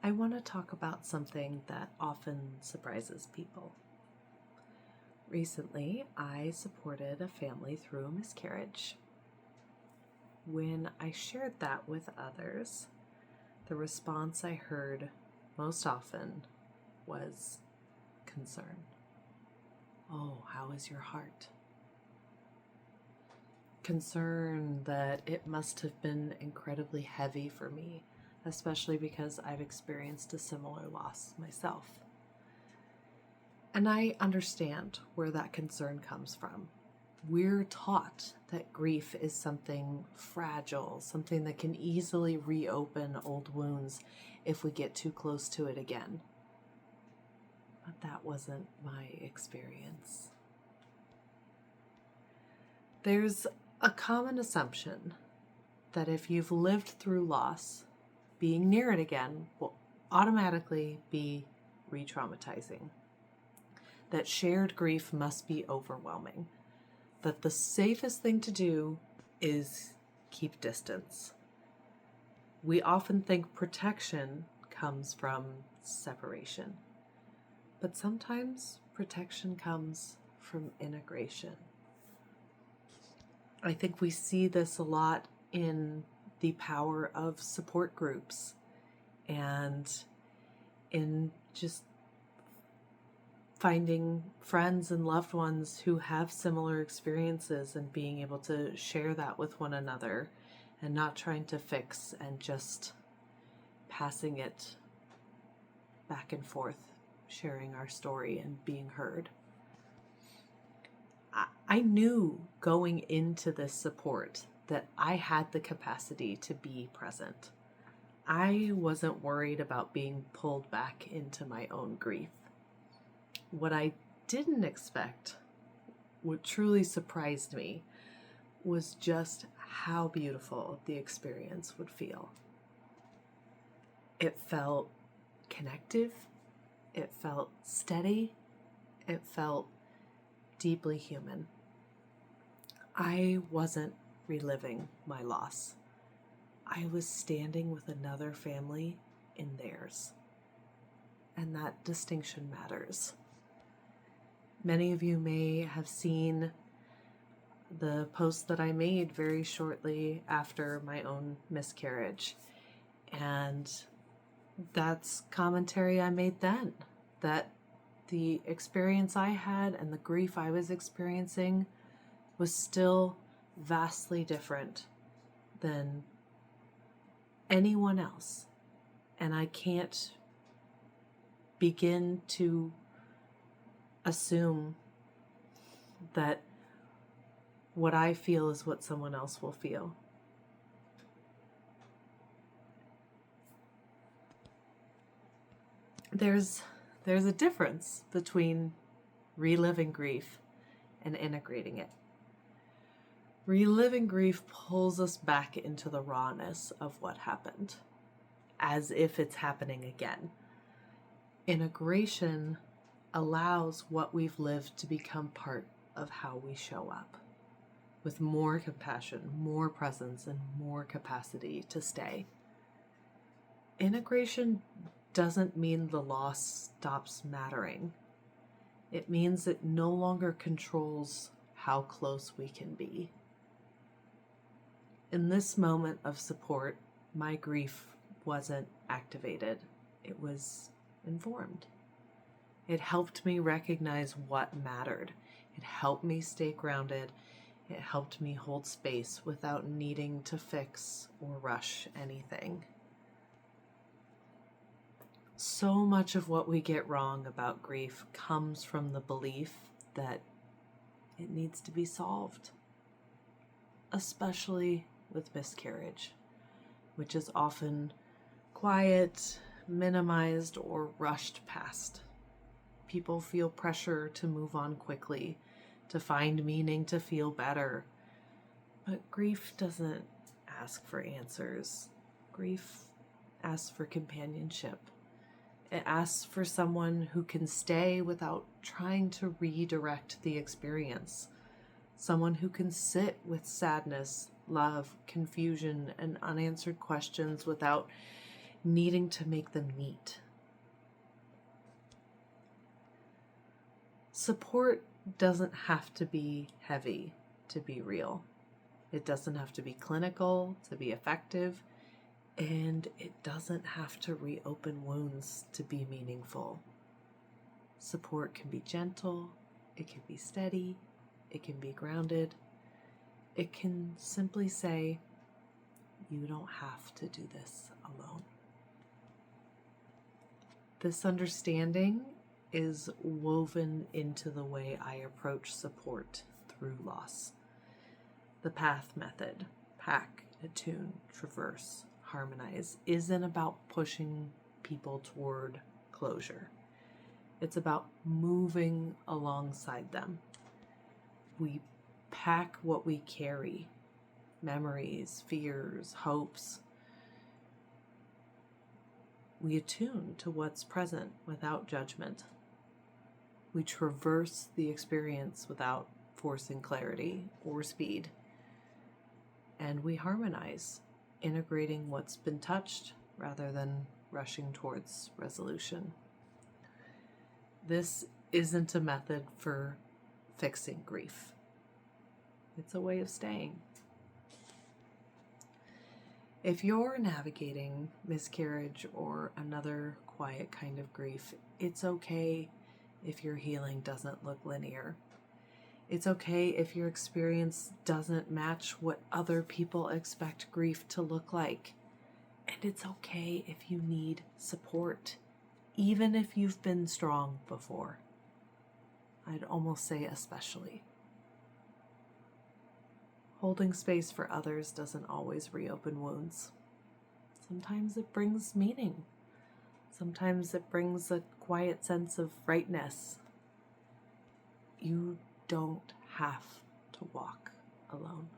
I want to talk about something that often surprises people. Recently, I supported a family through a miscarriage. When I shared that with others, the response I heard most often was concern. Oh, how is your heart? Concern that it must have been incredibly heavy for me, especially because I've experienced a similar loss myself. And I understand where that concern comes from. We're taught that grief is something fragile, something that can easily reopen old wounds if we get too close to it again. But that wasn't my experience. There's a common assumption that if you've lived through loss, being near it again will automatically be re-traumatizing. That shared grief must be overwhelming. That the safest thing to do is keep distance. We often think protection comes from separation, but sometimes protection comes from integration. I think we see this a lot in the power of support groups and in just finding friends and loved ones who have similar experiences and being able to share that with one another and not trying to fix and just passing it back and forth, sharing our story and being heard. I knew going into this support that I had the capacity to be present. I wasn't worried about being pulled back into my own grief. What I didn't expect, what truly surprised me, was just how beautiful the experience would feel. It felt connective, it felt steady, it felt deeply human. I wasn't reliving my loss. I was standing with another family in theirs. And that distinction matters. Many of you may have seen the post that I made very shortly after my own miscarriage. And that's commentary I made then, that the experience I had and the grief I was experiencing was still vastly different than anyone else. And I can't begin to assume that what I feel is what someone else will feel. There's a difference between reliving grief and integrating it. Reliving grief pulls us back into the rawness of what happened, as if it's happening again. Integration allows what we've lived to become part of how we show up, with more compassion, more presence, and more capacity to stay. Integration doesn't mean the loss stops mattering. It means it no longer controls how close we can be. In this moment of support, my grief wasn't activated. It was informed. It helped me recognize what mattered. It helped me stay grounded. It helped me hold space without needing to fix or rush anything. So much of what we get wrong about grief comes from the belief that it needs to be solved, especially with miscarriage, which is often quiet, minimized, or rushed past. People feel pressure to move on quickly, to find meaning, to feel better. But grief doesn't ask for answers. Grief asks for companionship. It asks for someone who can stay without trying to redirect the experience. Someone who can sit with sadness, love, confusion, and unanswered questions without needing to make them neat. Support doesn't have to be heavy to be real. It doesn't have to be clinical to be effective, and it doesn't have to reopen wounds to be meaningful. Support can be gentle, it can be steady, it can be grounded. It can simply say, you don't have to do this alone. This understanding is woven into the way I approach support through loss. The PATH method, pack, attune, traverse, harmonize, isn't about pushing people toward closure. It's about moving alongside them. We pack what we carry, memories, fears, hopes. We attune to what's present without judgment. We traverse the experience without forcing clarity or speed. And we harmonize, integrating what's been touched rather than rushing towards resolution. This isn't a method for fixing grief. It's a way of staying. If you're navigating miscarriage or another quiet kind of grief, it's okay if your healing doesn't look linear. It's okay if your experience doesn't match what other people expect grief to look like. And it's okay if you need support, even if you've been strong before. I'd almost say especially. Holding space for others doesn't always reopen wounds. Sometimes it brings meaning. Sometimes it brings a quiet sense of rightness. You don't have to walk alone.